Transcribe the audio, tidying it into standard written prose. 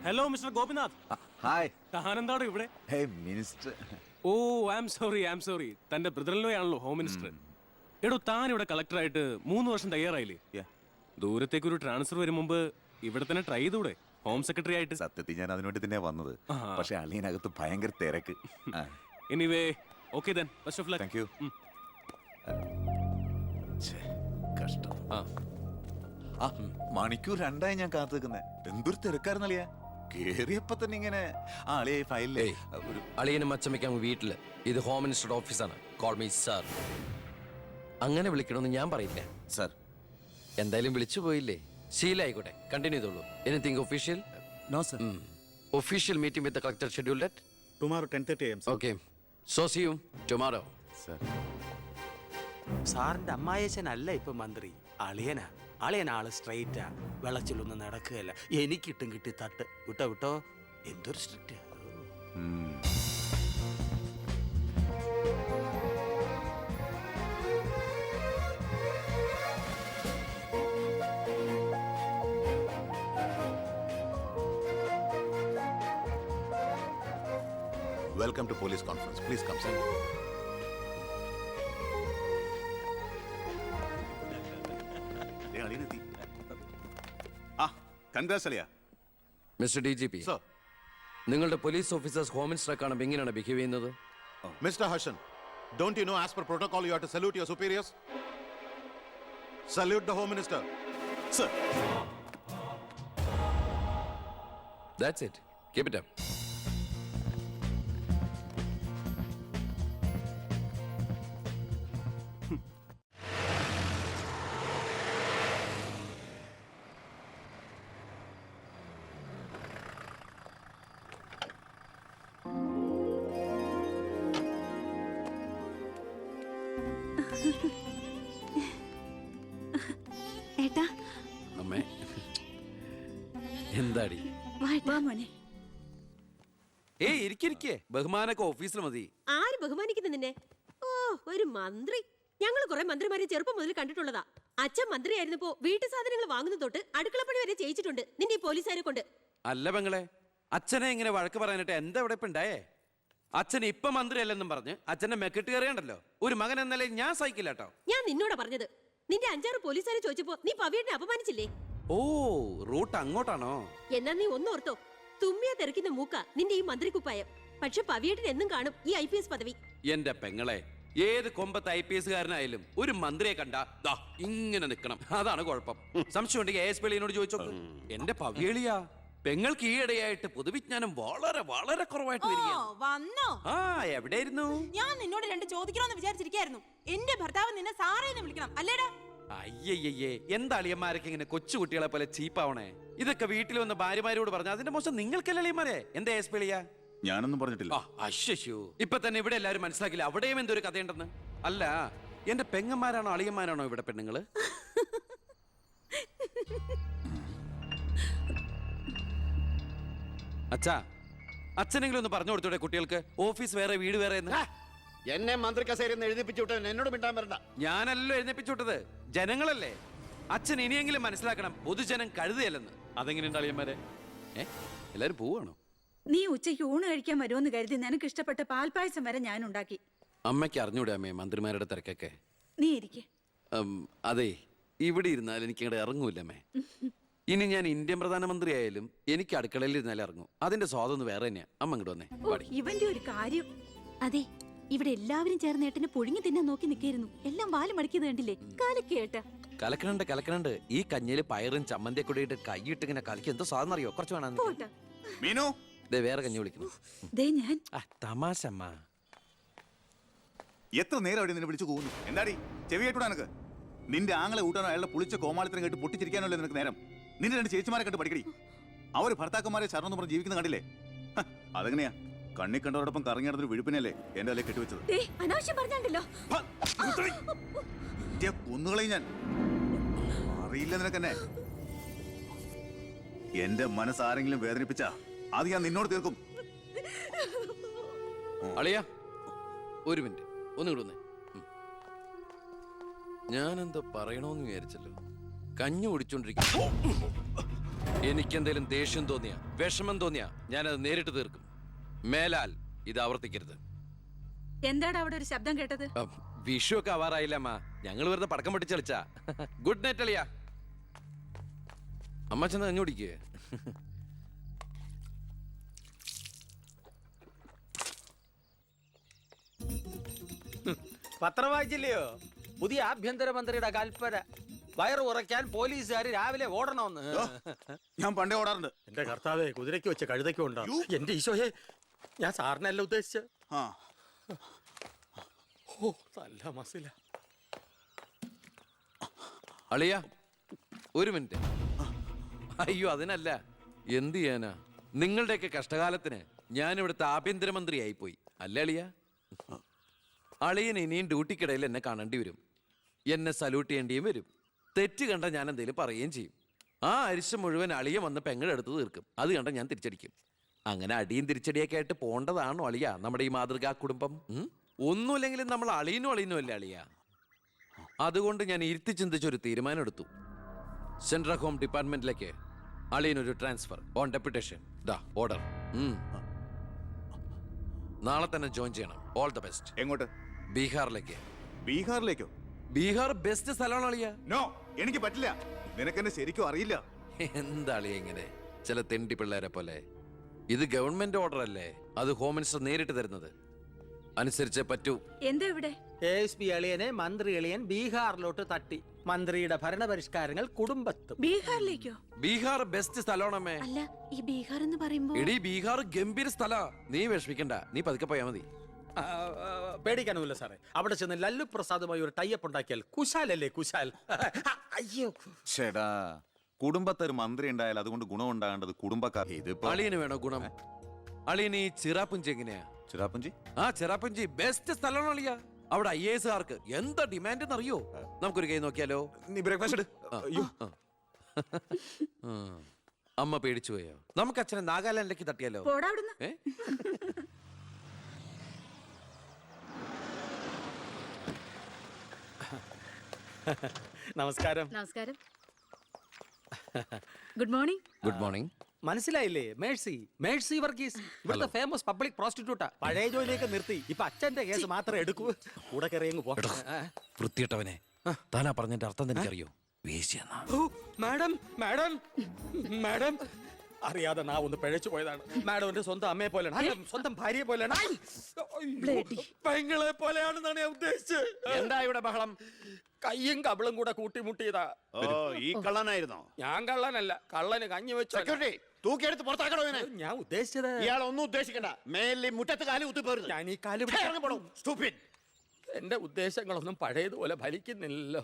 Hello mister Gopinath. Hi. താനെന്താണ് ഇവിടെ? Hey minister. Oh I am sorry. തന്റെ ബ്രദറിലോ ഹോം മിനിസ്റ്റർ. എടോ, താൻ ഇവിടെ കളക്ടറായിട്ട് 3 വർഷം തയ്യാറായില്ലേ? ദൂരത്തേക്ക് ഒരു ട്രാൻസ്ഫർ വരും മുമ്പ് ഇവിടെ തന്നെ ട്രൈ ചെയ്തൂടെ ഹോം സെക്രട്ടറി ആയിട്ട്? സത്യത്തിൽ ഞാൻ അതിനുവേണ്ടി തന്നെ വന്നത്. പക്ഷെ അളിയനകത്ത് ഭയങ്കര തിരക്ക്. Anyway okay then, best of luck. Thank you. കഷ്ടം. മണിക്കൂർ 2 ഞാൻ കാത്തു നിൽക്കുന്നേ. എന്തൊരു തിരക്കായിരുന്നളിയാ. കേറിയപ്പോ തന്നെ ഇങ്ങനെ അളിയെ ഫയലിലേ അളിയനും അച്ചമ്മയ്ക്കും വീട്ടില്. ഇത് ഹോം മിനിസ്റ്ററുടെ ഓഫീസാണ്. Call me sir. അങ്ങനെ വിളിക്കണമെന്ന് ഞാൻ പറയില്ല സർ. എന്തായാലും വിളിച്ചു പോയില്ലേ, ശീലായിക്കോട്ടെ. കണ്ടിന്യൂ ചെയ്തോളൂ. Anything official? No sir. Official meeting with the collector scheduled at tomorrow 10:30 AM. Okay, so see you tomorrow. Sir. സാറിന്റെ അമ്മായച്ചനല്ല ഇപ്പൊ മന്ത്രി, അളിയനാ. അളിയനാള് സ്ട്രെയിറ്റാ, വെള്ളച്ചിലൊന്നും നടക്കുകയല്ല. എനിക്കിട്ടും കിട്ടി തട്ട്. വിട്ടോ എന്തൊരു strict. Welcome to police conference. Please come sir. Mister D G P, നിങ്ങളുടെ police officers home മിനിസ്റ്ററെ കാണുമ്പോൾ എങ്ങനെയാണ് ബിഹേവ് ചെയ്യുന്നത്? Mr. Harshan, don't you know as per protocol you have to salute your superiors? Salute the Home Minister. Sir. That's it. Keep it up. ഏട്ടാ, അമ്മേ, എന്താടി? ഏയ് ഇരിക്കെ, ബഹുമാനൊക്കെ ഓഫീസിൽ മതി. ആര് ബഹുമാനിക്കുന്നു നിന്നെ? ഓ, ഒരു മന്ത്രി. ഞങ്ങൾ കുറെ മന്ത്രിമാരെ ചെറുപ്പം മുതൽ കണ്ടിട്ടുള്ളതാ. അച്ഛൻ മന്ത്രിയായിരുന്നപ്പോ വീട്ടു സാധനങ്ങൾ വാങ്ങുന്ന തൊട്ട് അടുക്കളപ്പണി വരെ ചെയ്യിച്ചിട്ടുണ്ട് നിന്റെ ഈ പോലീസുകാരെ കൊണ്ട്. അല്ല പെങ്ങളെ, അച്ഛനെ ഇങ്ങനെ വഴക്ക് പറയാനായിട്ട് എന്താ ഇവിടെ ഇപ്പൊ ഉണ്ടായേ? അച്ഛൻ ഇപ്പൊ മന്ത്രിയല്ലെന്നും പറഞ്ഞ് അച്ഛന്റെ മെക്കിട്ട് കയറിയണ്ടല്ലോ. ഒരു മകൻ എന്നല്ലേ ഞാൻ സഹിക്കില്ല കേട്ടോ. ഞാൻ നിന്നോടാ പറഞ്ഞത്. നിന്റെ 5-6 പോലീസുകാരെ ചോദിച്ചപ്പോ നീ പവിയനെ അപമാനിച്ചില്ലേ? ഓ, റൂട്ട് അങ്ങോട്ടാണോ? എന്നാ നീ ഒന്നോർത്തോ, തുമ്മിയ തെറിക്കുന്ന മൂക്ക നിന്റെ ഈ മന്ത്രിക്കുപ്പായം. പക്ഷെ പവിയേട്ടൻ എന്നും കാണും ഈ IPS പദവി. എന്റെ പെങ്ങളെ, ഏത് കൊമ്പത്ത് IPS കാരനായാലും ഒരു മന്ത്രിയെ കണ്ടാ ദാ ഇങ്ങനെ നിക്കണം. അതാണ് കുഴപ്പം. സംശയം ഉണ്ടെങ്കിൽ AS പിള്ളിയോട് ചോദിച്ചോക്ക്. എന്റെ പവിയളിയാ, പെങ്ങൾക്ക് ഈയിടെയായിട്ട് പൊതുവിജ്ഞാനം വളരെ വളരെ കുറവായിട്ട് വന്നോ? ആ, എവിടെയായിരുന്നു? ഞാൻ നിന്നോട് 2 ചോദിക്കണമെന്ന് വിചാരിച്ചിരിക്കായിരുന്നു. എന്റെ ഭർത്താവ് നിന്നെ സാറേന്ന് വിളിക്കണം അല്ലേടാ? അയ്യയ്യേ, എന്താ അളിയന്മാരൊക്കെ ഇങ്ങനെ കൊച്ചുകുട്ടികളെ പോലെ ചീപ്പാവണേ? ഇതൊക്കെ വീട്ടിൽ വന്ന ഭാര്യമാരോട് പറഞ്ഞ അതിന്റെ മോശം നിങ്ങൾക്കല്ലേ അളിയന്മാരെ? എന്താ AS പിള്ളിയാ? ഞാനൊന്നും പറഞ്ഞിട്ടില്ല. അശ്ശോ, ഇപ്പൊ തന്നെ ഇവിടെ എല്ലാവരും മനസ്സിലാക്കില്ല അവിടെയും എന്തൊരു കഥയുണ്ടെന്ന്. അല്ല, എന്റെ പെങ്ങന്മാരാണോ അളിയന്മാരാണോ ഇവിടെ പെണ്ണുങ്ങള്? അച്ഛാ, അച്ഛനെങ്കിലും ഒന്ന് പറഞ്ഞു കൊടുത്തൂടെ കുട്ടികൾക്ക് ഓഫീസ് വേറെ വീട് വേറെ എന്ന്? എന്നെ മന്ത്രി കസേരയിൽ എഴുതിപ്പിച്ചു വിട്ട എന്നോട് മിണ്ടാൻ വരണ്ട. ഞാനല്ലോ എഴുന്നേപ്പിച്ചു വിട്ടത്, ജനങ്ങളല്ലേ. അച്ഛൻ ഇനിയെങ്കിലും മനസ്സിലാക്കണം, പൊതുജനം കഴുതയല്ലെന്ന്. അതെങ്ങനെയുണ്ട് അളിയന്മാരെ? എല്ലാരും പോവാണോ? നീ ഉച്ചയ്ക്ക് ഊണ് കഴിക്കാൻ വരുമെന്ന് കരുതി നിനക്ക് ഇഷ്ടപ്പെട്ട പാൽപ്പായസം വരെ ഞാൻ ഉണ്ടാക്കി. അമ്മയ്ക്ക് അറിഞ്ഞൂടെ അമ്മേ മന്ത്രിമാരുടെ തിരക്കൊക്കെ? നീ ഇരിക്കെ. അതെ, ഇവിടെ ഇരുന്നാൽ എനിക്ക് അങ്ങോട്ട് ഇറങ്ങൂല്ല അമ്മേ. ഇനി ഞാൻ ഇന്ത്യൻ പ്രധാനമന്ത്രി ആയാലും എനിക്ക് അടുക്കളയിൽ ഇരുന്നാലും ഇറങ്ങും. അതിന്റെ സ്വാദം വേറെ തന്നെയാ. അമ്മ ഇങ്ങോട്ട് വന്നേ. ഇവന്റെ ഒരു കാര്യം. അതെ, ഇവിടെ എല്ലാവരും ചേർന്ന് ഏട്ടനെ പുഴുങ്ങി തിന്നാൻ നോക്കി നിൽക്കായിരുന്നു. എല്ലാം വാല് മടക്കിയത് കണ്ടില്ലേ? കലക്കേട്ട. കലക്കണുണ്ട്. ഈ കഞ്ഞില് പയറും ചമ്മന്തിയൊക്കെ കൂടിയിട്ട് കൈയിട്ട് ഇങ്ങനെ കലക്കി എന്തോ സാധനം അറിയോ? കുറച്ച് വേണം. മീനു, വേറെ കഞ്ഞി വിളിക്കുന്നു. തമാശ അമ്മ. എത്ര നേരം അവിടെ നിന്നെ വിളിച്ചു പോകുന്നു? എന്താടി ചെവിയേട്ടൂടാ നിനക്ക്? നിന്റെ ആങ്ങളെ ഊട്ടാനോ അയാളുടെ പുളിച്ച കോമാളിത്തരം കേട്ട് പൊട്ടിച്ചിരിക്കാനല്ലോ നിനക്ക് നേരം? നിന്റെ 2 ചേച്ചിമാരെ കണ്ട് പഠിക്കടി. അവര് ഭർത്താക്കന്മാരെ ശരണം പറഞ്ഞ് ജീവിക്കുന്ന കണ്ടില്ലേ? അതെങ്ങനെയാ? കണ്ണി കണ്ടവരോടൊപ്പം കറങ്ങി നടന്നൊരു വിഴുപ്പിനല്ലേ എന്റെ അല്ലേ കെട്ടിവെച്ചത്? കുന്നുകളെയും ഞാൻ അറിയില്ല നിനക്കെന്നെ. എന്റെ മനസ്സാരെങ്കിലും വേദനിപ്പിച്ച അത് ഞാൻ നിന്നോട് തീർക്കും. അളിയാ, ഒരു മിനിറ്റ് ഒന്നും കൂടെ. ഞാനെന്തോ പറയണോന്ന് വിചാരിച്ചല്ലോ. കഞ്ഞി കുടിച്ചോണ്ടിരിക്കും. എനിക്കെന്തേലും ദേഷ്യം തോന്നിയ വിഷമം തോന്നിയ ഞാനത് നേരിട്ട് തീർക്കും. മേലാൽ ഇത് ആവർത്തിക്കരുത്. എന്താടാ അവിടെ ഒരു ശബ്ദം കേട്ടത്? വിഷു ഒക്കെ ആവാറായില്ല അമ്മ. ഞങ്ങൾ വെറുതെ പടക്കം പൊട്ടിച്ച് കളിച്ചാ. ഗുഡ് നൈറ്റ് അളിയാ. അമ്മ ചെന്ന് കഞ്ഞി കുടിക്കേ. പത്രം വായിച്ചില്ലയോ? പുതിയ ആഭ്യന്തരമന്ത്രിയുടെ കൽപ്പന. വയറ് ഉറയ്ക്കാൻ പോലീസുകാർ രാവിലെ ഓടണമെന്ന്. ഞാൻ പണ്ടേ ഓടാറുണ്ട്. എന്റെ കർത്താവേ, കുതിരയ്ക്ക് വെച്ച് കഴുതയ്ക്കും ഉണ്ടോ? എന്റെ ഈശോയെ, ഞാൻ സാറിനല്ല ഉദ്ദേശിച്ച. ആ ഓ, നല്ല മസില. അളിയ ഒരു മിനിറ്റ്. അയ്യോ അതിനല്ല, എന്ത് ചെയ്യാനാ? നിങ്ങളുടെയൊക്കെ കഷ്ടകാലത്തിന് ഞാൻ ഇവിടുത്തെ ആഭ്യന്തരമന്ത്രിയായി പോയി അല്ലേ അളിയ? അളിയൻ ഇനിയും ഡ്യൂട്ടിക്കിടയിൽ എന്നെ കാണേണ്ടി വരും. എന്നെ സല്യൂട്ട് ചെയ്യേണ്ടിയും വരും. തെറ്റ് കണ്ട ഞാൻ എന്തെങ്കിലും പറയുകയും ചെയ്യും. ആ അരിശം മുഴുവൻ അളിയ വന്ന് പെങ്ങളെടുത്ത് തീർക്കും. അത് കണ്ട ഞാൻ തിരിച്ചടിക്കും. അങ്ങനെ അടിയും തിരിച്ചടിയൊക്കെ ആയിട്ട് പോണ്ടതാണോ അളിയ നമ്മുടെ ഈ മാതൃകാ കുടുംബം? ഒന്നുമില്ലെങ്കിലും നമ്മൾ അളിയനും അല്ലേ അളിയ? അതുകൊണ്ട് ഞാൻ ഇരുത്തി ചിന്തിച്ചൊരു തീരുമാനം എടുത്തു. സെൻട്രൽ ഹോം ഡിപ്പാർട്ട്മെന്റിലേക്ക് അളിയനൊരു ട്രാൻസ്ഫർ ഓൺ ഡെപ്യൂട്ടേഷൻ. ഓർഡർ. നാളെ തന്നെ ജോയിൻ ചെയ്യണം. All the best. എങ്ങോട്ട്? ബീഹാറിലേക്ക്. ബീഹാറിലേക്കോ? ബീഹാർ ബെസ്റ്റ് സ്ഥലമാണ് അളിയ. നോ, എനിക്ക് പറ്റില്ല. നിനക്കെന്നെ ശരിക്കും അറിയില്ല. എന്താ അളിയ ഇങ്ങനെ ചില തെണ്ടി പിള്ളേരെ പോലെ? ഇത് ഗവൺമെന്റ് ഓർഡർ അല്ലേ? അത് ഹോം മിനിസ്റ്റർ നേരിട്ട് തരുന്നത്. അനുസരിച്ചേ പറ്റൂ. എന്താ ഇവിടെ? ASP അളിയനെ മന്ത്രി അളിയൻ ബീഹാറിലോട്ട് തട്ടി. മന്ത്രിയുടെ ഭരണപരിഷ്കാരങ്ങൾ കുടുംബത്തും. ബീഹാറിലേക്കോ? ബീഹാർ ബെസ്റ്റ് സ്ഥലമാണമ്മേ. അല്ല, ഈ ബീഹാർ എന്ന് പറയുമ്പോ എടീ ബീഹാർ ഗംഭീര സ്ഥലാ. നീ വിഷമിക്കണ്ട, നീ പതുക്കെ പോയാ മതി. പേടിക്കാനൊന്നുമില്ല സാറേ. അവിടെ ചെന്ന് ലല്ലു പ്രസാദുമായി ഒരു ടൈപ്പ് ഉണ്ടാക്കിയാൽ കുശാലല്ലേ കുശാൽ. അയ്യോ ചേടാ, കുടുംബത്തൊരു മന്ത്രി ഉണ്ടായാൽ അതുകൊണ്ട് ഗുണം ഉണ്ടാകേണ്ടത് കുടുംബക്കാർ. ഇതിപ്പോ അളിയന് വേണോ ഗുണം? അളിയന് ഈ ചിറാപ്പുഞ്ചി എങ്ങനെയാ? ചിറാപ്പുഞ്ചി? ആ ചിറാപ്പുഞ്ചി ബെസ്റ്റ് സ്ഥലമാണ് അളിയ. അവിടെ IAS കാർക്ക് എന്താ ഡിമാൻഡ് എന്നറിയോ? നമുക്കൊരു കൈ നോക്കിയാലോ? നീ ബ്രേക്ക്ഫാസ്റ്റ് അമ്മ പേടിച്ചു പോയോ? നമുക്ക് അച്ഛനെ നാഗാലാൻഡിലേക്ക് തട്ടിയാലോ? പോടാ അവിടുന്ന്. ഏ? നമസ്കാരം. നമസ്കാരം. Good morning. Good morning. മനസ്സിലായില്ലേ? മേഴ്സി വർഗീസ് ഇവിടുത്തെ ഫേമസ് പബ്ലിക് പ്രോസ്റ്റിറ്റ്യൂട്ടാ. പഴയ ജോലിയൊക്കെ നിർത്തി ഇപ്പൊ അച്ഛന്റെ കേസ് മാത്രമേ എടുക്കൂ. കൂടെ കയറിയങ്ങ് പോ. വൃത്തിയിട്ടവനെ, താനാ പറഞ്ഞതിന്റെ അർത്ഥം എനിക്കറിയോ? വേശ്യെന്നാ. മാഡം മാഡം മാഡം അറിയാതെ നാ ഒന്ന് പിഴച്ചു പോയതാണ്. മാഡം എന്റെ സ്വന്തം അമ്മയെ പോലെയാണ്, അല്ല, സ്വന്തം ഭാര്യയെ പോലെയാണ്. പെങ്ങളെ പോലെയാണെന്നാണ് ഞാൻ ഉദ്ദേശിച്ചത്. എന്താ ഇവിടെ ബഹളം? കയ്യും കബളും കൂടെ കൂട്ടിമുട്ടിയതാ. ഓ, ഈ കള്ളനായിരുന്നോ? ഞാൻ കള്ളനല്ല, കള്ളന് കഞ്ഞി വെച്ചു. സെക്യൂരിറ്റി, തൂക്കിയെടുത്ത് പുറത്താക്കണോ ഇവനെ? ഞാൻ ഉദ്ദേശിച്ചത് ഇയാൾ ഒന്നും ഉദ്ദേശിക്കണ്ട. മേലിൽ മുറ്റത്ത് കാലി കുത്തിപ്പോരുത്. ഞാൻ ഈ കാല് Stupid. എന്റെ ഉദ്ദേശങ്ങളൊന്നും പഴയതുപോലെ ഫലിക്കുന്നില്ലല്ലോ.